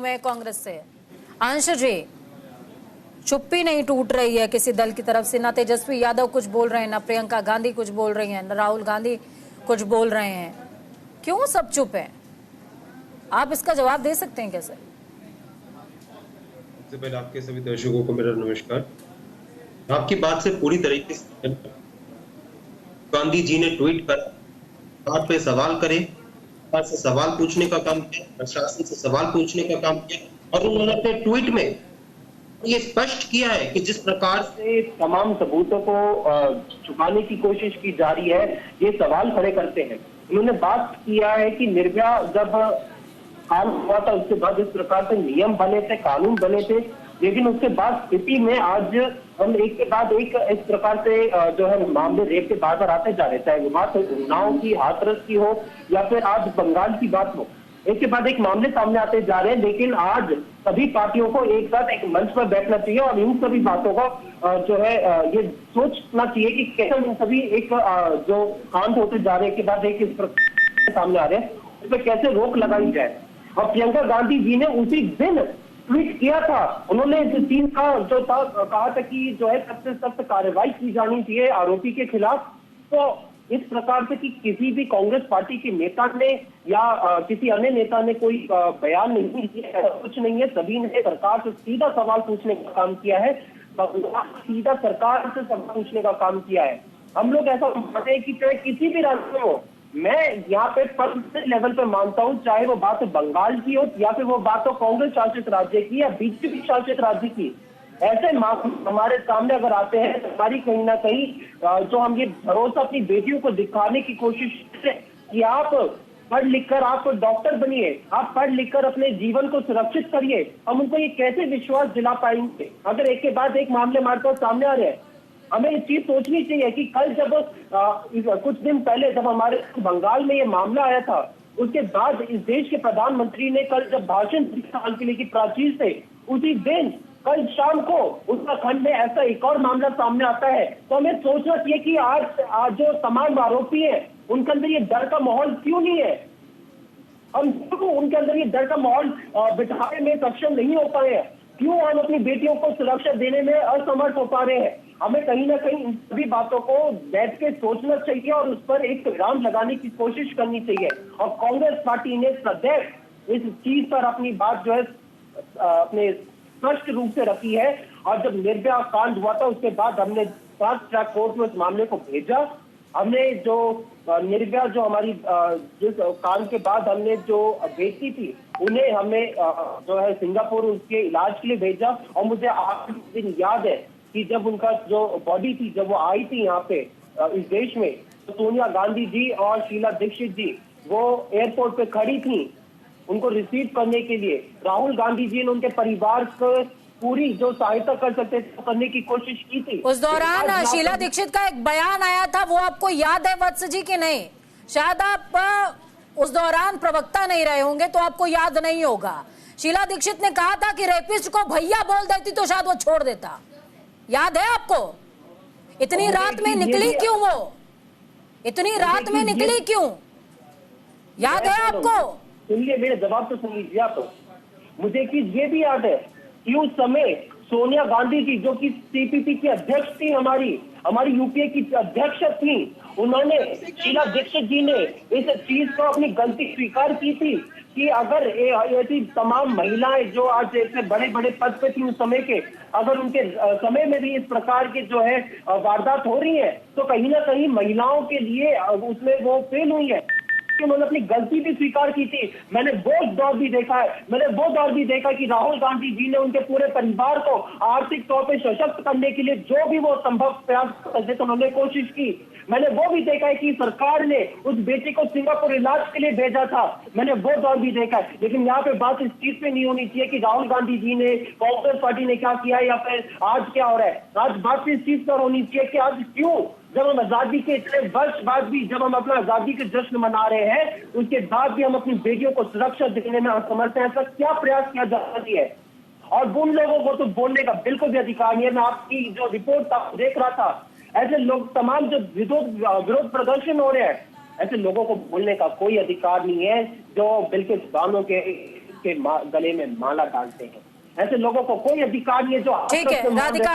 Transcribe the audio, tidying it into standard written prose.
हुए हैं कांग्रेस से। अंश जी, चुप्पी नहीं टूट रही है किसी दल की तरफ से, ना तेजस्वी यादव कुछ बोल रहे हैं, ना प्रियंका गांधी कुछ बोल रही हैं, ना राहुल गांधी कुछ बोल रहे हैं। क्यों सब चुप हैं? आप इसका जवाब दे सकते हैं कैसे? सबसे पहले आपके सभी दर्शकों को मेरा नमस्कार। आपकी बात से पूरी तरीके से गांधी जी ने ट्वीट कर बात पे सवाल करे, बात से सवाल पूछने का काम किया, प्रशासन से सवाल पूछने का काम किया और उन्होंने अपने ट्वीट में ये स्पष्ट किया है कि जिस प्रकार से तमाम सबूतों को छुपाने की कोशिश की जा रही है, ये सवाल खड़े करते हैं। उन्होंने बात किया है कि निर्भया जब कानून हुआ था उसके बाद इस प्रकार से नियम बने थे, कानून बने थे, लेकिन उसके बाद स्थिति में आज हम एक के बाद एक इस प्रकार से जो है मामले रेप के बाहर आते जा रहे, चाहे बात उन्नाव की, हाथरस की हो या फिर आज बंगाल की बात हो, एक के बाद एक मामले सामने आते जा रहे हैं। लेकिन आज सभी पार्टियों को एक साथ एक मंच पर बैठना चाहिए और इन सभी बातों को जो है ये सोचना चाहिए कि कैसे इन सभी एक जो कांड होते जा रहे हैं के बाद एक इस प्रकार सामने आ रहे हैं, उस पर कैसे रोक लगाई जाए। और प्रियंका गांधी जी ने उसी दिन ट्वीट किया था, उन्होंने इस चीज का जो था कहा था कि जो है सबसे सख्त कार्रवाई की जानी चाहिए आरोपी के खिलाफ। तो इस प्रकार से कि किसी भी कांग्रेस पार्टी के नेता ने या किसी अन्य नेता ने कोई बयान नहीं दिया, कुछ नहीं है, सभी ने सरकार से सीधा सवाल पूछने का काम किया है, सीधा सरकार से सवाल पूछने का काम किया है। हम लोग ऐसा मानते हैं कि चाहे किसी भी राज्य में हो, मैं यहाँ पे पर्सनल लेवल पे मानता हूँ, चाहे वो बात बंगाल की हो या फिर वो बात हो कांग्रेस शासित राज्य की या बीजेपी शासित राज्य की, ऐसे हमारे सामने अगर आते हैं तो हमारी कहीं ना कहीं जो हम ये भरोसा अपनी बेटियों को दिखाने की कोशिश करें कि आप पढ़ लिखकर आप डॉक्टर बनिए, आप पढ़ लिखकर अपने जीवन को सुरक्षित करिए, हम उनको ये कैसे विश्वास दिला पाएंगे अगर एक के बाद एक मामले हमारे पास सामने आ रहे हैं। हमें ये चीज सोचनी चाहिए कि कल जब कुछ दिन पहले जब हमारे बंगाल में ये मामला आया था, उसके बाद इस देश के प्रधानमंत्री ने कल जब भाषण साल के लिए की प्राचीर से, उसी दिन कल शाम को उत्तराखंड में ऐसा एक और मामला सामने आता है। तो हमें सोचना चाहिए कि आज जो तमाम आरोपी हैं उनके अंदर ये डर का माहौल क्यों नहीं है, हम क्यों उनके अंदर ये डर का माहौल बिठाने में सक्षम नहीं हो पाए हैं, क्यों हम अपनी बेटियों को सुरक्षा देने में असमर्थ हो पा रहे हैं। हमें कहीं ना कहीं इन सभी बातों को बैठ के सोचना चाहिए और उस पर एक विराम लगाने की कोशिश करनी चाहिए। और कांग्रेस पार्टी ने सदैव इस चीज पर अपनी बात जो है अपने स्पष्ट रूप से रखी है। और जब निर्भया कांड हुआ था उसके बाद हमने फास्ट ट्रैक कोर्ट में इस मामले को भेजा। हमने जो निर्भया जो हमारी जिस कांड के बाद हमने जो बेटी थी उन्हें हमें जो है सिंगापुर उसके इलाज के लिए भेजा। और मुझे आज दिन याद है कि जब उनका जो बॉडी थी जब वो आई थी यहाँ पे इस देश में, तो सोनिया गांधी जी और शीला दीक्षित जी वो एयरपोर्ट पे खड़ी थी उनको रिसीव करने के लिए। राहुल गांधी जी ने उनके परिवार को पूरी जो सहायता कर सकते थे करने की कोशिश की थी। उस दौरान शीला दीक्षित का एक बयान आया था, वो आपको याद है वत्स जी की नहीं? शायद आप उस दौरान प्रवक्ता नहीं रहे होंगे तो आपको याद नहीं होगा। शीला दीक्षित ने कहा था कि रेपिस्ट को भैया बोल देती तो शायद वो छोड़ देता। याद है आपको? इतनी रात में निकली क्यों वो? इतनी रात में निकली क्यों? याद है आपको? सुनिए, मेरे जवाब तो सुन लीजिए आप। मुझे कि ये भी याद है कि उस समय सोनिया गांधी जी जो कि सीपीपी की अध्यक्ष थी, हमारी यूपीए की अध्यक्ष थी, उन्होंने शीला दीक्षित जी ने इस चीज को अपनी गलती स्वीकार की थी कि अगर ऐसी तमाम महिलाएं जो आज ऐसे बड़े बड़े पद पे थी उस समय के, अगर उनके समय में भी इस प्रकार के जो है वारदात हो रही है तो कहीं ना कहीं महिलाओं के लिए उसमें वो फेल हुई है। उन्होंने अपनी गलती भी स्वीकार की थी। मैंने वो दौर भी देखा कि राहुल गांधी जी ने उनके पूरे परिवार को आर्थिक तौर पे सशक्त करने के लिए जो भी वो संभव प्रयास करने की उन्होंने कोशिश की। मैंने वो भी देखा है कि सरकार ने उस बेटी को सिंगापुर इलाज के लिए भेजा था, मैंने वो दौर भी देखा है। लेकिन यहाँ पे बात इस चीज पे नहीं होनी चाहिए कि राहुल गांधी जी ने, कांग्रेस पार्टी ने क्या किया या फिर आज क्या हो रहा है। आज बात इस चीज पर होनी चाहिए कि आज क्यों, जब हम आजादी के इतने वर्ष बाद भी, जब हम अपना आजादी के जश्न मना रहे हैं, उसके बाद भी हम अपनी बेटियों को सुरक्षा देने में असमर्थ हैं। ऐसा क्या प्रयास किया जा रही है? और उन लोगों को तो बोलने का बिल्कुल भी अधिकार नहीं है। मैं आपकी जो रिपोर्ट देख रहा था, ऐसे लोग तमाम जो विरोध प्रदर्शन हो रहे हैं, ऐसे लोगों को बोलने का कोई अधिकार नहीं है जो बिल्कुल जुबानों के उसके गले में माला डालते हैं। ऐसे लोगों को कोई अधिकार नहीं है जो ठीक है राधिका।